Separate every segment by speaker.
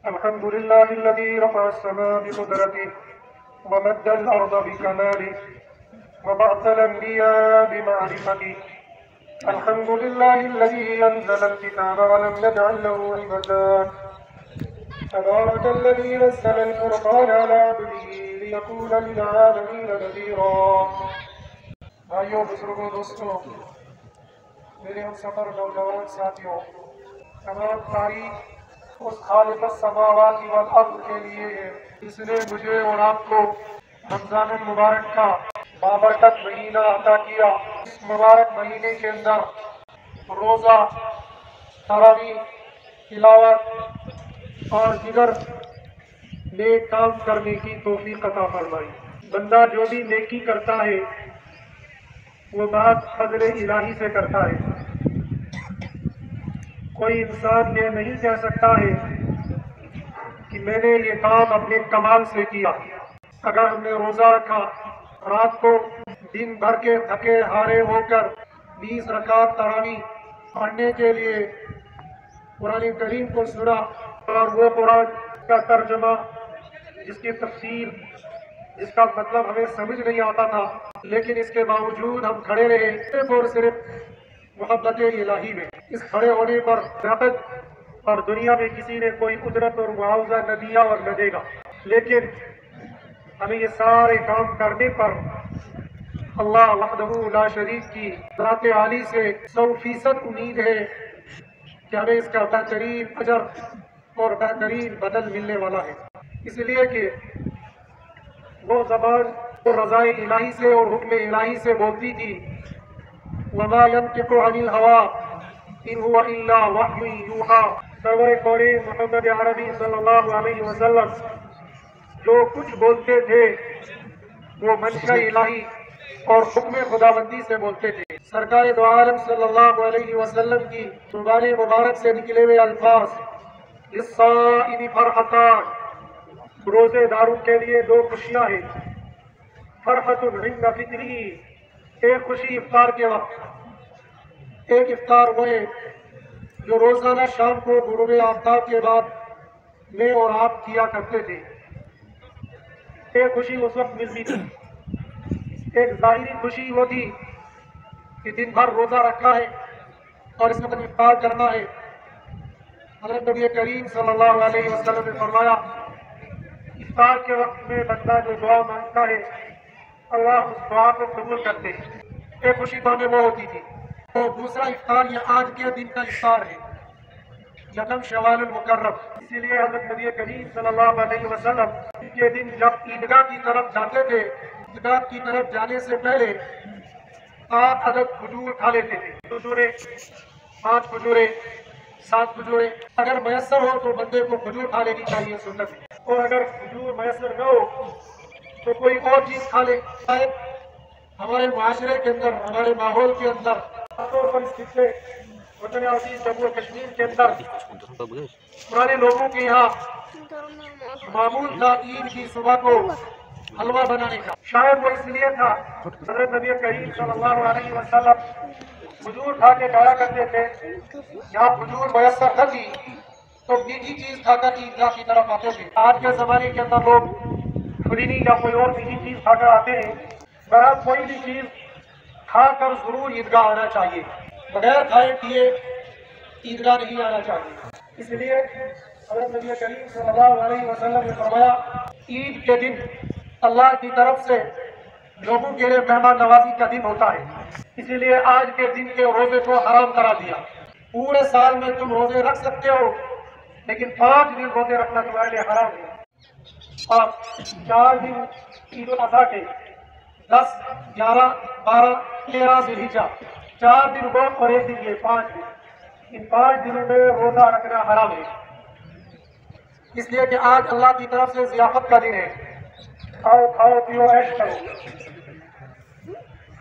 Speaker 1: الحمد لله الذي رفع السماء بقدرته ومد الأرض بكماله وبعث الأنبياء بمعرفته. الحمد لله الذي أنزل الكتاب ولم يجعل له عوجا. تبارك الذي نزل الفرقان على عبده ليكون للعالمين نذيرا. بھائیو، بزرگوں، دوستوں، میرے ہم سفر نوجوان ساتھیوں، تمام تعریف اس خالق السماوات والارض کے لیے ہے جس نے مجھے اور آپ کو رمضان المبارک کا بابرکت مہینہ عطا کیا۔ اس مبارک مہینے کے اندر روزہ، تراویح، تلاوت اور دیگر نیک کام کرنے کی توفیق عطا فرمائی۔ بندہ جو بھی نیکی کرتا ہے وہ بات فضل الہی سے کرتا ہے۔ کوئی انسان یہ نہیں کہہ سکتا ہے کہ میں نے یہ کام اپنے کمال سے کیا۔ اگر ہم نے روزہ رکھا، رات کو دن بھر کے تھکے ہارے ہو کر 20 رکعت تراویح پڑھنے کے لیے قرآن کریم کو سنا، اور وہ قرآن کا ترجمہ جس کی تفسیر، جس کا مطلب ہمیں سمجھ نہیں آتا تھا، لیکن اس کے باوجود ہم کھڑے رہے صرف اور صرف محبت الہی میں۔ اس کھڑے ہونے پر درخت اور دنیا میں کسی نے کوئی اجرت اور معاوضہ نہ دیا اور نہ دے گا، لیکن ہمیں یہ سارے کام کرنے پر اللہ وحدہ لا شریک کی ذات عالی سے 100% امید ہے کہ ہمیں اس کا بہترین اجر اور بہترین بدل ملنے والا ہے، اس لیے کہ وہ زبان اور رضا الہی سے اور حکم الہی سے بولتی تھی۔ وما ينطق عن الهوى ان هو الا وحی یوحی۔ سرور کونین محمد عربی صلی اللہ علیہ وسلم جو کچھ بولتے تھے وہ منشا الہی اور حکم خداوندی سے بولتے تھے۔ سرکار دو عالم صلی اللہ علیہ وسلم کی زبان مبارک سے نکلے ہوئے الفاظ للصائم فرحتان، روزے داروں کے لیے دو خوشیاں ہیں۔ فرحت عند فطری، ایک خوشی افطار کے وقت، ایک افطار وہ ہے جو روزانہ شام کو غروب آفتاب کے بعد میں اور آپ کیا کرتے تھے۔ ایک خوشی اس وقت ملتی تھی، ایک ظاہری خوشی وہ تھی کہ دن بھر روزہ رکھا ہے اور اس وقت افطار کرنا ہے۔ حضرت نبی کریم صلی اللہ علیہ وسلم نے فرمایا افطار کے وقت میں بندہ جو دعا مانگتا ہے اللہ اس دعا کو قبول کرتے ہیں۔ ایک خوشی تو ہمیں وہ ہوتی تھی۔ اور دوسرا افطار یہ آج کے دن کا افطار ہے، یکم شوال المکرم۔ اسی لیے حضرت نبی کریم صلی اللہ علیہ وسلم کے دن جب عیدگاہ کی طرف جاتے تھے، عیدگاہ کی طرف جانے سے پہلے 8 عدد کھجور کھا لیتے تھے۔ کھجوریں 5 کھجوریں 7 کھجوریں، اگر میسر ہو تو بندے کو کھجور کھا لینی چاہیے سنت ہے، اور اگر کھجور میسر نہ ہو تو کوئی اور چیز کھا لے۔ شاید ہمارے معاشرے کے اندر، ہمارے ماحول کے اندر، خاص طور پر اس خطے وطن عزیز جموں و کشمیر کے اندر پرانے لوگوں کے یہاں معمول تھا عید کی صبح کو حلوہ بنانے کا۔ شاید وہ اس لیے تھا حضرت نبی کریم صلی اللہ علیہ وسلم کھجور کھا کے کھایا کرتے تھے، جہاں کھجور میسر نہ تھی تو میٹھی چیز کھا کر عیدگاہ کی طرف آتے تھے۔ آج کے زمانے کے اندر لوگ کھرینی یا کوئی اور میٹھی چیز کھا کر آتے ہیں۔ بہرحال کوئی بھی چیز کھا کر ضرور عیدگاہ آنا چاہیے، بغیر کھائے پیے عیدگاہ نہیں آنا چاہیے۔ اس لیے حضرت نبی کریم صلی اللہ علیہ وسلم نے فرمایا عید کے دن اللہ کی طرف سے لوگوں کے لیے مہمان نوازی کا دن ہوتا ہے، اسی لیے آج کے دن کے روزے کو حرام کرا دیا۔ پورے سال میں تم روزے رکھ سکتے ہو لیکن 5 دن روزے رکھنا تمہارے لیے حرام ہے۔ اور 4 دن عید الاضحیٰ کے 10 11 12 13 ذی الحجہ، 4 دن وہ اور 1 دن یہ 5 دن، ان 5 دنوں میں روزہ رکھنا حرام ہے، اس لیے کہ آج اللہ کی طرف سے ضیافت کا دن ہے، کھاؤ کھاؤ پیو عیش کرو۔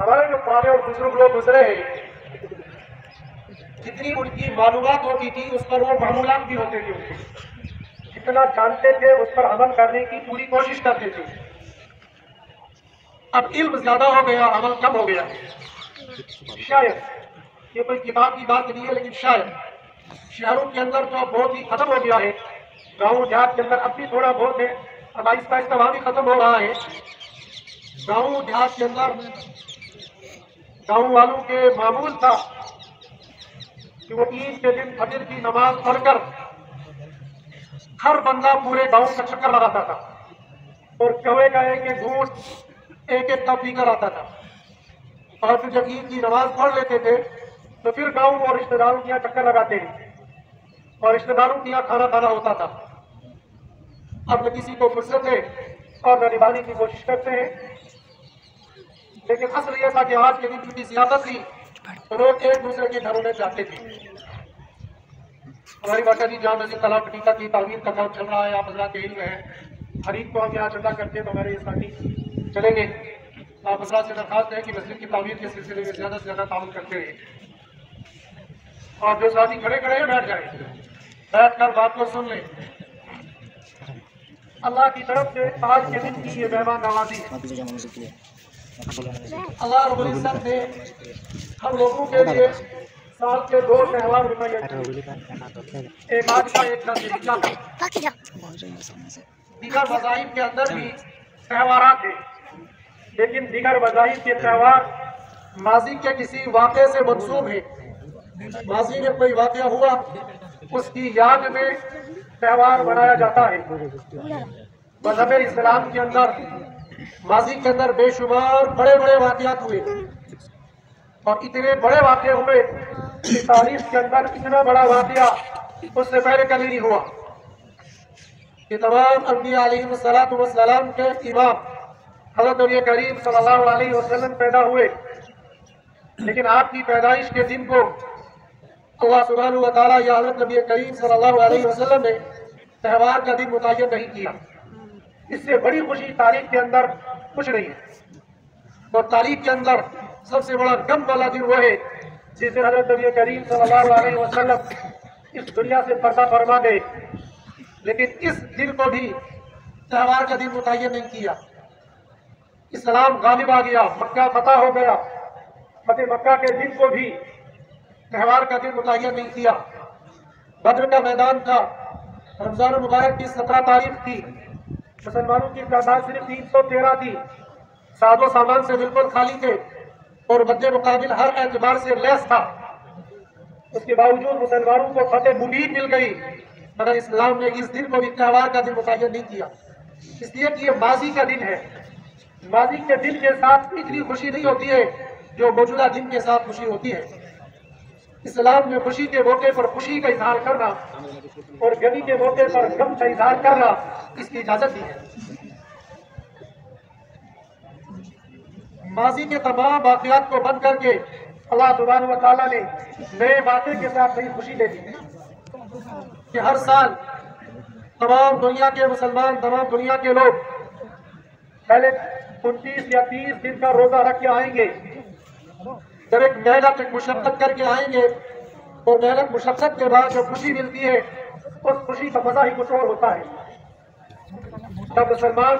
Speaker 1: ہمارے جو پرانے اور بزرگ لوگ گزرے ہیں جتنی ان کی معلومات ہوتی تھی اس پر وہ معمولات بھی ہوتے تھے، جتنا جانتے تھے اس پر عمل کرنے کی پوری کوشش کرتے تھے۔ اب علم زیادہ ہو گیا، عمل کم ہو گیا۔ شاید یہ کوئی کتاب کی بات نہیں ہے لیکن شاید شہروں کے اندر تو بہت ہی ختم ہو گیا ہے، گاؤں دیہات کے اندر اب بھی تھوڑا بہت ہے، اب آہستہ آہستہ وہاں بھی ختم ہو رہا ہے۔ گاؤں دیہات کے اندر گاؤں والوں کے معمول تھا کہ وہ عید کے دن فجر کی نماز پڑھ کر ہر بندہ پورے گاؤں کا چکر لگاتا تھا اور کوے کا ایک ایک گھونٹ ایک ایک کپ پی کر آتا تھا، اور پھر جب عید کی نماز پڑھ لیتے تھے تو پھر گاؤں اور رشتہ داروں کے یہاں چکر لگاتے ہیں اور رشتہ داروں کے یہاں کھانا کھانا ہوتا تھا۔ اب نہ کسی کو فرصت ہے اور نہ نبھانے کی کوشش کرتے ہیں، لیکن اصل یہ تھا کہ آج کے دن کی زیادت تھی تو لوگ ایک دوسرے کے گھروں میں جاتے تھے۔ ہماری باشا جی جہاں مسجد تالاب ٹیکا کی تعمیر کا کام چل رہا ہے، آپ حضرات کے علم ہے، خرید کو ہم یہاں چندہ کرتے ہیں تو ہمارے یہ ساتھی چلیں گے، آپ حضرات سے درخواست ہے کہ مسجد کی تعمیر کے سلسلے میں زیادہ سے زیادہ تعاون کرتے رہے، اور جو ساتھی کھڑے کھڑے ہیں بیٹھ جائیں، بیٹھ کر بات کو سن لیں۔ اللہ کی طرف سے آج کے دن کی یہ مہمان نوازی ہے۔ اللہ رب العزت نے ہم لوگوں کے لیے سال کے 2 تہوار بتائے، ایک آج کا ایک نزدیکا کا۔ دیگر مذاہب کے اندر بھی تہوارات ہیں، لیکن دیگر مذاہب کے تہوار ماضی کے کسی واقعے سے منسوب ہیں، ماضی میں کوئی واقعہ ہوا اس کی یاد میں تہوار منایا جاتا ہے۔ مذہب اسلام کے اندر ماضی کے اندر بے شمار بڑے بڑے واقعات ہوئے، اور اتنے بڑے واقعے ہوئے کہ تاریخ کے اندر اتنا بڑا واقعہ اس سے پہلے کبھی نہیں ہوا کہ تمام انبیاء علیہ السلام کے امام حضرت نبی کریم صلی اللہ علیہ وسلم پیدا ہوئے، لیکن آپ کی پیدائش کے دن کو اللہ سبحانہ و تعالیٰ یا حضرت نبی کریم صلی اللہ علیہ وسلم نے تہوار کا دن متعین نہیں کیا۔ اس سے بڑی خوشی تاریخ کے اندر کچھ نہیں ہے، اور تاریخ کے اندر سب سے بڑا غم والا دن وہ ہے جس دن حضرت نبی کریم صلی اللہ علیہ وسلم اس دنیا سے پردہ فرما گئے، لیکن اس دن کو بھی تہوار کا دن متعین نہیں کیا۔ اسلام غالب آ گیا، مکہ فتح ہو گیا، فتح مکہ کے دن کو بھی تہوار کا دن متعین نہیں کیا۔ بدر کا میدان تھا، رمضان المبارک کی 17 تاریخ تھی، مسلمانوں کی تعداد صرف 313 تھی، ساز و سامان سے بالکل خالی تھے اور مد مقابل ہر اعتبار سے لیس تھا۔ اس کے باوجود مسلمانوں کو فتح مبین مل گئی، مگر اسلام نے اس دن کو بھی تہوار کا دن متعین نہیں کیا، اس لیے کہ یہ ماضی کا دن ہے۔ ماضی کے دن کے ساتھ اتنی خوشی نہیں ہوتی ہے جو موجودہ دن کے ساتھ خوشی ہوتی ہے۔ اسلام نے خوشی کے موقع پر خوشی کا اظہار کرنا اور غمی کے موقع پر غم کا اظہار کرنا اس کی اجازت دی ہے۔ ماضی کے تمام واقعات کو بند کر کے اللہ سبحانہ و تعالیٰ نے نئے واقعے کے ساتھ نئی خوشی دے دی کہ ہر سال تمام دنیا کے مسلمان، تمام دنیا کے لوگ پہلے 29 یا 30 دن کا روزہ رکھ کے آئیں گے، جب ایک محنت ایک مشقت کر کے آئیں گے، اور محنت مشقت کے بعد جو خوشی ملتی ہے اس خوشی کا مزہ ہی کچھ اور ہوتا ہے۔ جب مسلمان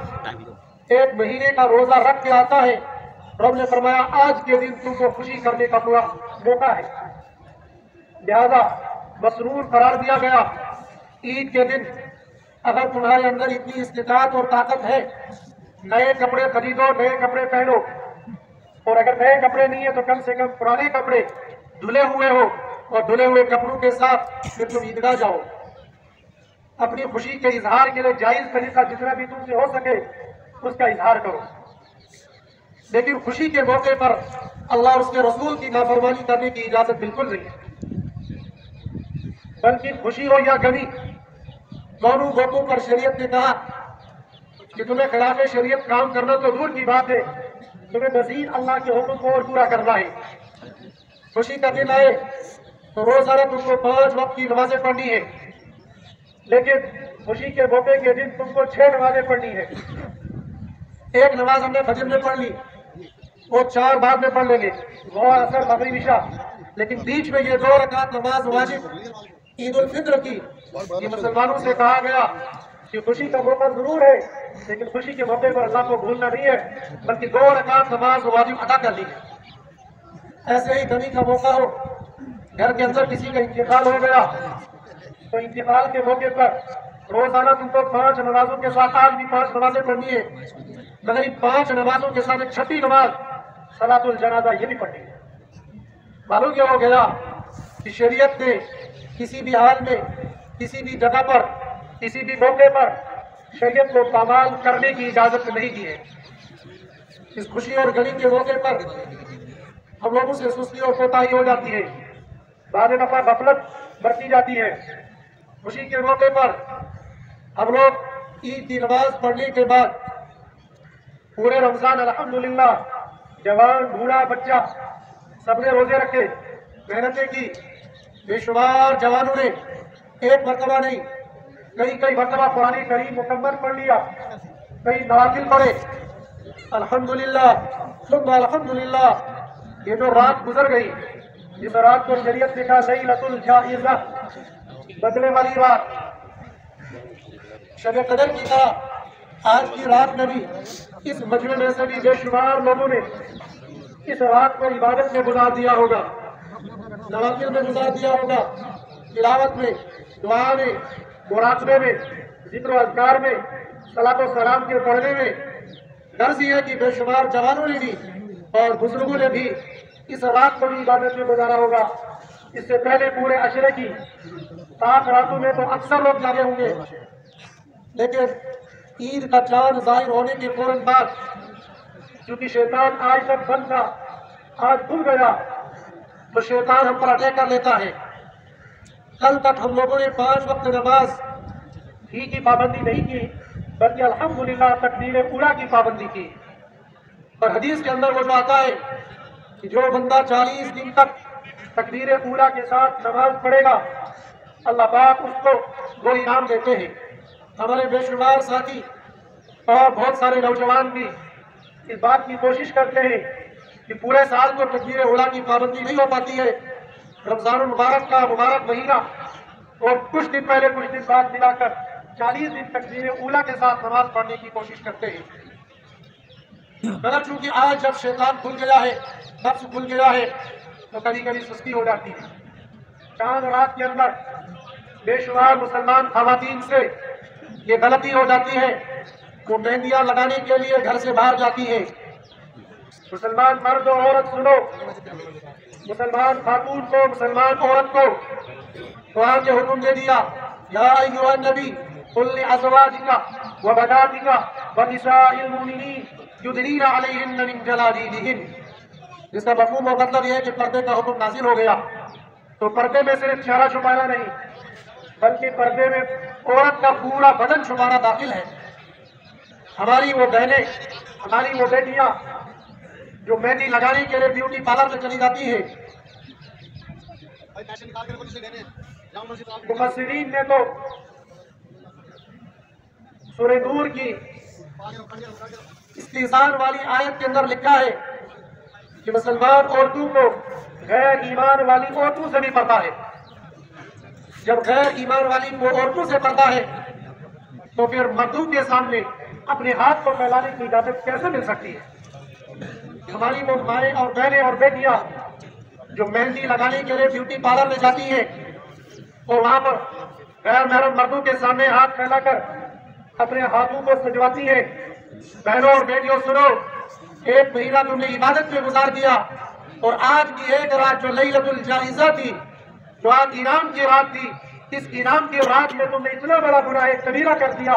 Speaker 1: ایک مہینے کا روزہ رکھ کے آتا ہے، رب نے فرمایا آج کے دن تم کو خوشی کرنے کا پورا موقع ہے، لہذا مسرور قرار دیا گیا۔ عید کے دن اگر تمہارے اندر اتنی استطاعت اور طاقت ہے، نئے کپڑے خریدو، نئے کپڑے پہنو، اور اگر نئے کپڑے نہیں ہیں تو کم سے کم پرانے کپڑے دھلے ہوئے ہو، اور دھلے ہوئے کپڑوں کے ساتھ پھر تم عیدگاہ جاؤ۔ اپنی خوشی کے اظہار کے لیے جائز طریقہ جتنا بھی تم سے ہو سکے اس کا اظہار کرو، لیکن خوشی کے موقع پر اللہ اور اس کے رسول کی نافرمانی کرنے کی اجازت بالکل نہیں ہے۔ بلکہ خوشی ہو یا غمی، دونوں موقعوں پر شریعت نے کہا کہ تمہیں خلاف شریعت کام کرنا تو دور کی بات ہے، تمہیں مزید اللہ کے حکم کو اور پورا کرنا ہے۔ خوشی کا دن آئے تو روزانہ تم کو 5 وقت کی نمازیں پڑھنی ہے، لیکن خوشی کے موقع کے دن تم کو 6 نمازیں پڑھنی ہے۔ ایک نماز ہم نے فجر میں پڑھ لی، وہ 4 بعد میں پڑھ لیں گے، وہ اثر مغرب عشاء، لیکن بیچ میں یہ 2 رکعت نماز واجب عید الفطر کی، یہ مسلمانوں سے کہا گیا کہ خوشی کا موقع ضرور ہے لیکن خوشی کے موقع پر اللہ کو بھولنا نہیں ہے، بلکہ 2 رکعت نماز واجب ادا کر لی ہے۔ ایسے ہی غمی کا موقع ہو، گھر کے اندر کسی کا انتقال ہو گیا، تو انتقال کے موقع پر روزانہ تم کو 5 نمازوں کے ساتھ، آج بھی 5 نمازیں پڑھنی ہے، مگر ان 5 نمازوں کے ساتھ ایک چھٹی نماز صلاۃ الجنازہ یہ بھی پڑھنی ہے۔ معلوم کیا ہو گیا کہ شریعت نے کسی بھی حال میں، کسی بھی جگہ پر، کسی بھی موقع پر شریعت کو پامال کرنے کی اجازت نہیں دی ہے۔ اس خوشی اور غمی کے موقع پر ہم لوگوں سے سستی اور کوتاہی ہو جاتی ہے، بعض دفعہ غفلت برتی جاتی ہے۔ خوشی کے موقع پر ہم لوگ عید کی نماز پڑھنے کے بعد پورے رمضان الحمدللہ جوان بوڑھا بچہ سب نے روزے رکھے، محنتیں کی، بے شمار جوانوں نے ایک مرتبہ نہیں کئی مرتبہ قرآن کریم مکمل پڑھ لیا، کئی نوافل پڑھے۔ الحمدللہ ثم الحمدللہ یہ جو رات گزر گئی، جس رات کو شریعت نے کہا لیلۃ الجائزہ، بدلے والی رات، شب قدر کی طرح آج کی رات میں بھی اس مجمع میں سے بھی بے شمار لوگوں نے اس رات کو عبادت میں گزار دیا ہوگا، نوافل میں گزار دیا ہوگا، تلاوت میں، دعا میں، مراقبے میں، ذکر و اذکار میں، صلاۃ و سلام کے پڑھنے میں۔ غرض یہ ہے کہ بے شمار جوانوں نے بھی اور بزرگوں نے بھی اس رات کو بھی عبادت میں گزارا ہوگا۔ اس سے پہلے پورے عشرے کی 7 راتوں میں تو اکثر لوگ جاگے ہوں گے، لیکن عید کا چاند ظاہر ہونے کے فوراً بعد چونکہ شیطان آج تک بند تھا، آج کھل گیا، تو شیطان ہم پر اٹیک کر لیتا ہے۔ کل تک ہم لوگوں نے 5 وقت نماز ہی کی پابندی نہیں کی، بلکہ الحمدللہ تکبیر اولیٰ کی پابندی کی۔ اور حدیث کے اندر وہ جو آتا ہے کہ جو بندہ 40 دن تک تکبیر اولیٰ کے ساتھ نماز پڑھے گا، اللہ پاک اس کو وہ انعام دیتے ہیں۔ ہمارے بے شمار ساتھی اور بہت سارے نوجوان بھی اس بات کی کوشش کرتے ہیں کہ پورے سال کو تکبیر اولیٰ کی پابندی نہیں ہو پاتی ہے، رمضان المبارک کا مبارک مہینہ اور کچھ دن پہلے کچھ دن بعد ملا کر 40 دن تکبیر اولیٰ کے ساتھ نماز پڑھنے کی کوشش کرتے ہیں۔ مگر چونکہ آج جب شیطان کھل گیا ہے، نفس کھل گیا ہے، تو کبھی کبھی سستی ہو جاتی ہے۔ چاند رات کے اندر بے شمار مسلمان خواتین سے یہ غلطی ہو جاتی ہے، وہ مہندیاں لگانے کے لیے گھر سے باہر جاتی ہیں۔ مسلمان مرد اور عورت سنو، مسلمان خاتون کو، مسلمان عورت کو قرآن نے حکم دے دیا، یا ایھا النبی قل لازواجک وبناتک ونساء المؤمنین یدنین علیہن من جلابیبہن۔ جس کا مفہوم اور مطلب یہ ہے کہ پردے کا حکم نازل ہو گیا، تو پردے میں صرف چہرہ چھپانا نہیں، بلکہ پردے میں عورت کا پورا بدن چھپانا داخل ہے۔ ہماری وہ بہنیں، ہماری وہ بیٹیاں جو مہندی لگانے کے لیے بیوٹی پارلر میں چلی جاتی ہیں، مفسرین نے تو سورہ نور کی استحسان والی آیت کے اندر لکھا ہے کہ مسلمان عورتوں کو غیر ایمان والی عورتوں سے بھی پردہ ہے۔ جب غیر ایمان والی وہ عورتوں سے پردہ ہے تو پھر مردوں کے سامنے اپنے ہاتھ کو پھیلانے کی اجازت کیسے مل سکتی ہے؟ ہماری وہ مائیں اور بہنیں اور بیٹیاں جو مہندی لگانے کے لیے بیوٹی پارلر میں جاتی ہیں اور وہاں پر غیر محرم مردوں کے سامنے ہاتھ پھیلا کر اپنے ہاتھوں کو سجواتی ہیں، بہنوں اور بیٹیوں سنو، ایک مہینہ تم نے عبادت میں گزار دیا، اور آج کی ایک رات جو لیلۃ الجائزہ تھی، جو آج انعام کی رات تھی، اس انعام کی رات میں تم نے اتنا بڑا گناہ کبیرہ کر دیا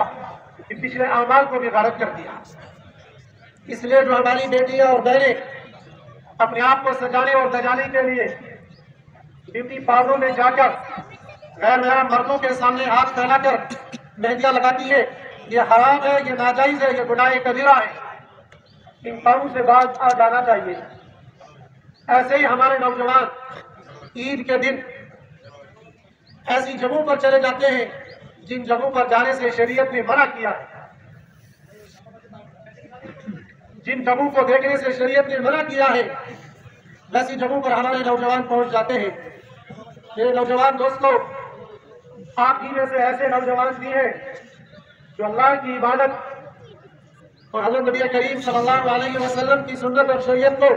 Speaker 1: کہ پچھلے اعمال کو بھی غارت کر دیا۔ اس لیے جو ہماری بیٹیاں اور بہنیں اپنے آپ کو سجانے اور دجانے کے لیے بیوٹی پارلروں میں جا کر غیر محرم مردوں کے سامنے ہاتھ پھیلا کر مہندیاں لگاتی ہے، یہ حرام ہے، یہ ناجائز ہے، یہ گناہ کبیرہ ہے، ان کاموں سے باز آ جانا چاہیے۔ ایسے ہی ہمارے نوجوان عید کے دن ایسی جگہوں پر چلے جاتے ہیں جن جگہوں پر جانے سے شریعت نے منع کیا ہے، جن جگہوں کو دیکھنے سے شریعت نے منع کیا ہے، ایسی جگہوں پر ہمارے نوجوان پہنچ جاتے ہیں۔ یہ نوجوان دوستو، آپ ہی میں سے ایسے نوجوان بھی ہیں جو اللہ کی عبادت اور حضرت نبی کریم صلی اللہ علیہ وسلم کی سنت اور شریعت کو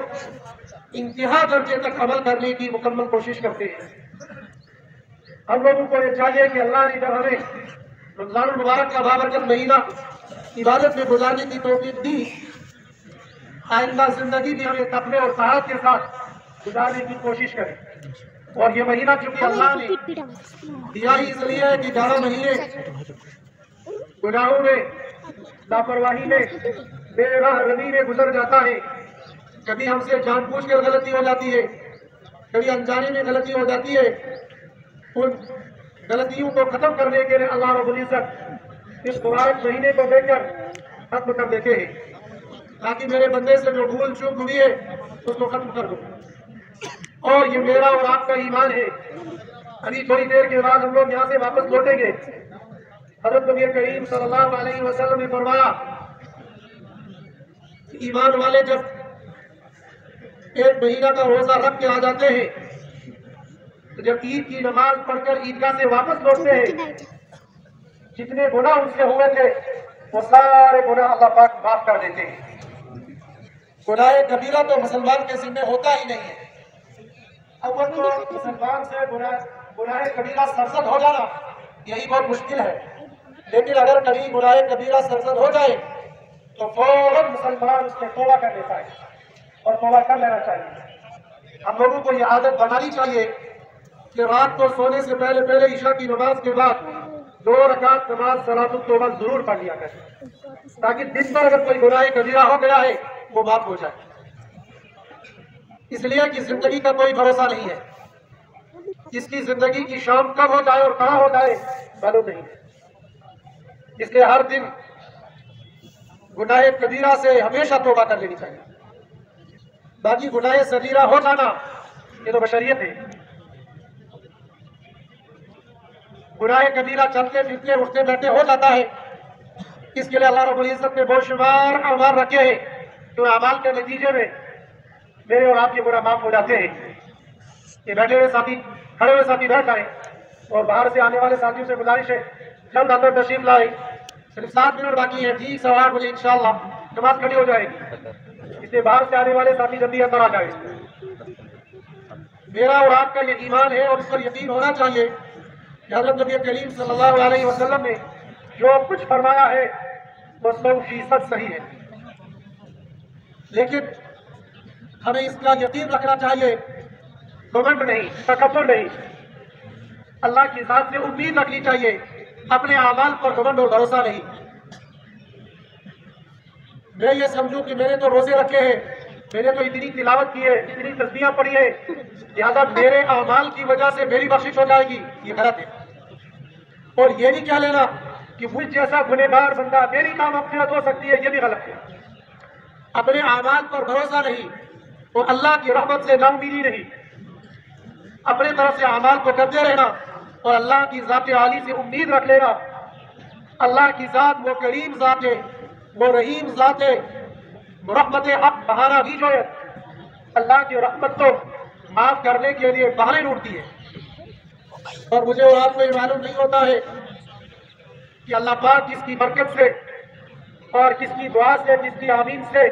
Speaker 1: انتہا درجے تک عمل کرنے کی مکمل کوشش کرتے ہیں۔ ہم لوگوں کو یہ چاہیے کہ اللہ نے جب ہمیں رمضان المبارک کا بابرکت مہینہ عبادت میں گزارنے کی توفیق دی، آئندہ زندگی بھی ہمیں تقوی اور طاعت کے ساتھ گزارنے کی کوشش کریں. اور یہ مہینہ چونکہ اللہ نے دیا ہی اس لیے ہے کہ 11 مہینے گناہوں میں، لاپرواہی میں، بے راہ روی میں گزر جاتا ہے. کبھی ہم سے جان بوجھ کر غلطی ہو جاتی ہے، کبھی انجانے میں غلطی ہو جاتی ہے. ان غلطیوں کو ختم کرنے کے لیے اللہ رب العزت اس مبارک مہینے کو دے کر ختم کر دیتے ہیں تاکہ میرے بندے سے جو بھول چوک ہوئی ہے اس کو ختم کر دوں. اور یہ میرا اور آپ کا ایمان ہے. ابھی تھوڑی دیر کے بعد ہم لوگ یہاں سے واپس لوٹیں گے. حضرت نبی کریم صلی اللہ علیہ وسلم نے فرمایا ایمان والے جب ایک مہینہ کا روزہ رکھ کے آ جاتے ہیں تو جب عید کی نماز پڑھ کر عیدگاہ سے واپس لوٹتے ہیں، جتنے گناہ ان سے ہوئے تھے وہ سارے گناہ اللہ پاک معاف کر دیتے ہیں. گناہ کبیرہ تو مسلمان کے ذمہ ہوتا ہی نہیں ہے. اول تو مسلمان سے گناہ کبیرہ سرزد ہو جانا یہی بہت مشکل ہے، لیکن اگر کبھی گناہ کبیرہ سرزد ہو جائے تو فوراً مسلمان اس سے توبہ کر لیتا ہے اور توبہ کر لینا چاہیے. ہم لوگوں کو یہ عادت بنانی چاہیے کہ رات کو سونے سے پہلے عشاء کی نماز کے بعد 2 رکعت نماز صلاۃ التوبہ ضرور پڑھ لیا کریں تاکہ دن بھر اگر کوئی گناہ کبیرہ ہو گیا ہے وہ معاف ہو جائے. اس لیے کہ زندگی کا کوئی بھروسہ نہیں ہے. جس کی زندگی کی شام کب ہو جائے اور کہاں ہو جائے معلوم نہیں ہے. اس لیے ہر دن گناہ کبیرہ سے ہمیشہ توبہ کر لینی چاہیے. باقی گناہ صغیرہ ہو جانا یہ تو بشریت ہے. گناہ کبیرہ چلتے پھرتے اٹھتے بیٹھتے ہو جاتا ہے. اس کے لیے اللہ رب العزت نے بے شمار اعمال رکھے ہیں جو اعمال کے نتیجے میں میرے اور آپ کے گناہ معاف ہو جاتے ہیں. یہ بیٹھے ہوئے ساتھی، کھڑے ہوئے ساتھی بیٹھ آئے اور باہر سے آنے والے ساتھیوں سے گزارش ہے جلد اندر تشریف لائے. صرف 7 منٹ باقی ہے، ٹھیک 8:15 بجے انشاءاللہ نماز کھڑی ہو جائے گی. اس لیے باہر سے آنے والے ساتھی جلدی اندر آ جائے. میرا اور آپ کا یہ ایمان ہے اور اس پر یقین ہونا چاہیے کہ حضرت نبی کریم صلی اللہ علیہ وسلم نے جو کچھ فرمایا ہے وہ 100% صحیح ہے. لیکن ہمیں اس کا یقین رکھنا چاہیے، گھمنڈ نہیں، تکبر نہیں. اللہ کی ذات سے امید رکھنی چاہیے، اپنے اعمال پر گھمنڈ اور بھروسہ نہیں. میں یہ سمجھوں کہ میں نے تو روزے رکھے ہیں، میں نے تو اتنی تلاوت کی ہے، اتنی تسبیحاں پڑھی ہے، لہٰذا میرے اعمال کی وجہ سے میری بخشش ہو جائے گی. یہ غلط ہے. اور یہ نہیں کہہ لینا کہ مجھ جیسا گنہگار بندہ میری کام مغفرت ہو سکتی ہے، یہ بھی غلط ہے. اپنے اعمال پر بھروسہ نہیں اور اللہ کی رحمت سے نا امیدی نہیں. اپنے طرف سے اعمال کو کرتے رہنا اور اللہ کی ذات عالی سے امید رکھ لینا. اللہ کی ذات وہ کریم ذات ہے، وہ رحیم ذات ہے. رحمت حق بہانہ بھی جو ہے، اللہ کی رحمت تو معاف کرنے کے لیے بہانے ڈھونڈتی ہے. اور مجھے اور آپ کو یہ معلوم نہیں ہوتا ہے کہ اللہ پاک کس کی برکت سے اور کس کی دعا سے، کس کی آمین سے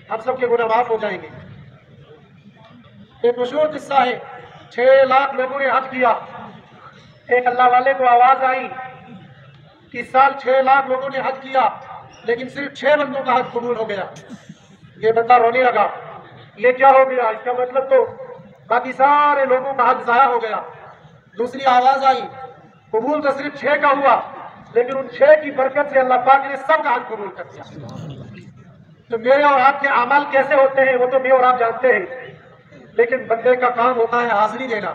Speaker 1: ہم سب کے گناہ معاف ہو جائیں گے. ایک مشہور قصہ ہے، 6 لاکھ لوگوں نے حج کیا. ایک اللہ والے کو آواز آئی کہ اس سال 6 لاکھ لوگوں نے حج کیا لیکن صرف 6 بندوں کا حج قبول ہو گیا. یہ بندہ رونے لگا، یہ کیا ہو گیا؟ اس کا مطلب تو باقی سارے لوگوں کا حج ضائع ہو گیا. دوسری آواز آئی، قبول تو صرف 6 کا ہوا لیکن ان 6 کی برکت سے اللہ پاک نے سب کا حج قبول کر دیا. تو میرے اور آپ کے اعمال کیسے ہوتے ہیں وہ تو میں اور آپ جانتے ہیں، لیکن بندے کا کام ہوتا ہے حاضری دینا.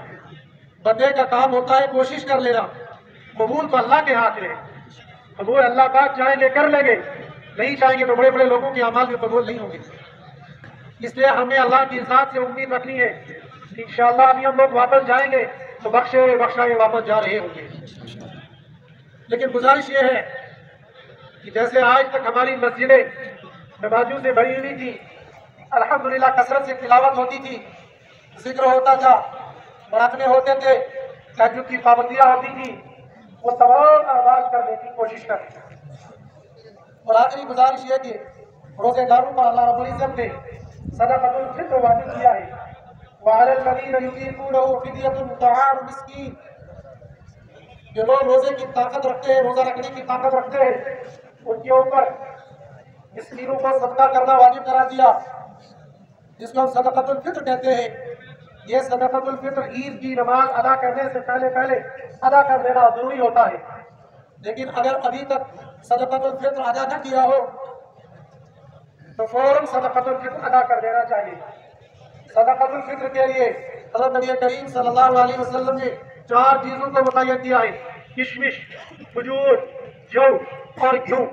Speaker 1: بندے کا کام ہوتا ہے کوشش کر لینا. قبول تو اللہ کے ہاتھ میں ہے. قبول اللہ پاک چاہیں گے کر لیں گے، نہیں چاہیں گے تو بڑے بڑے لوگوں کے اعمال بھی قبول نہیں ہوں گے. اس لیے ہمیں اللہ کی ذات سے امید رکھنی ہے. انشاءاللہ ابھی ہم لوگ واپس جائیں گے تو بخشے ہوئے بخشائے واپس جا رہے ہوں گے. لیکن گزارش یہ ہے کہ جیسے آج تک ہماری مسجدیں نمازیوں سے بھری ہوئی تھی، الحمدللہ کثرت سے تلاوت ہوتی تھی، ذکر ہوتا تھا، مراقبے ہوتے تھے، تہجد کی پابندیاں ہوتی تھی، وہ تمام اعمال کرنے کی کوشش کرتے ہیں. اور آخری گزارش یہ کہ روزے داروں پر اللہ رب العزت نے صدقۃ الفطر واجب کیا ہے. وعلی الذین یطیقونہ فدیۃ طعام مسکین. جو لوگ روزے کی طاقت رکھتے ہیں، روزہ رکھنے کی طاقت رکھتے ہیں، ان کے اوپر مسکینوں کو صدقہ کرنا واجب کرا دیا، جس کو ہم صدقۃ الفطر کہتے ہیں۔ یہ صدقۃ الفطر عید کی نماز ادا کرنے سے پہلے ادا کر دینا ضروری ہوتا ہے، لیکن اگر ابھی تک صدقۃ الفطر ادا نہ کیا ہو تو فوراً صدقۃ الفطر ادا کر دینا چاہیے۔ صدقۃ الفطر کے لیے حضرت نبی کریم صلی اللہ علیہ وسلم نے 4 چیزوں کو متعین کیا ہے: کشمش، کھجور، جو اور گھیو۔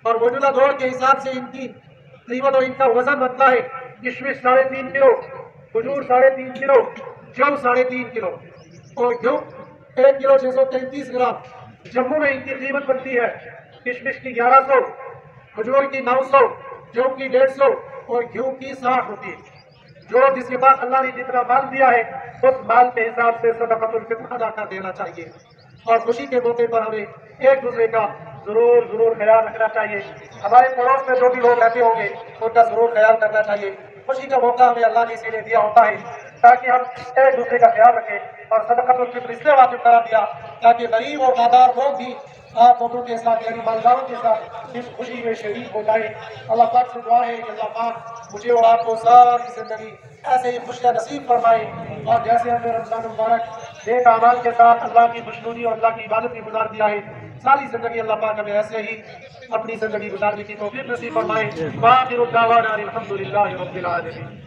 Speaker 1: اور موجودہ دور کے حساب سے ان کی قیمت اور ان کا وزن بنتا ہے: کشمش 3.5 کلو، کھجور 3.5 کلو، جو 3.5 کلو اور گھیو 1 کلو 633 گرام۔ جموں میں ان کی قیمت بنتی ہے کشمش کی 1100، کھجور کی 900، جو کی 150 اور گھیو کی 60 ہوتی ہے۔ جو جس کے پاس اللہ نے جتنا مال دیا ہے اس مال کے حساب سے صدقۃ الفطر ادا کر دینا چاہیے۔ اور خوشی کے موقع پر ہمیں ایک دوسرے کا ضرور خیال رکھنا چاہیے۔ ہمارے پڑوس میں جو بھی لوگ رہتے ہوں گے ان کا ضرور خیال کرنا چاہیے۔ خوشی کا موقع ہمیں اللہ نے اسی لیے دیا ہوتا ہے تاکہ ہم ایک دوسرے کا خیال رکھیں، اور صدقۃ الفطر اس لیے واجب کرا دیا تاکہ غریب اور مالدار لوگ بھی آپ لوگوں کے ساتھ یعنی مالداروں کے ساتھ اس خوشی میں شریک ہو جائے۔ اللہ پاک سے دعا ہے کہ اللہ پاک مجھے اور آپ کو ساری زندگی ایسے ہی خوشیاں نصیب فرمائے، اور جیسے ہمیں رمضان مبارک نیک اعمال کے ساتھ اللہ کی خوشنودی اور اللہ کی عبادت میں گزار دیا ہے، ساری زندگی اللہ پاک ہمیں ایسے ہی اپنی زندگی گزارنے کی توفیق نصیب فرمائے۔ وآخر دعوانا الحمد للہ رب العالمین۔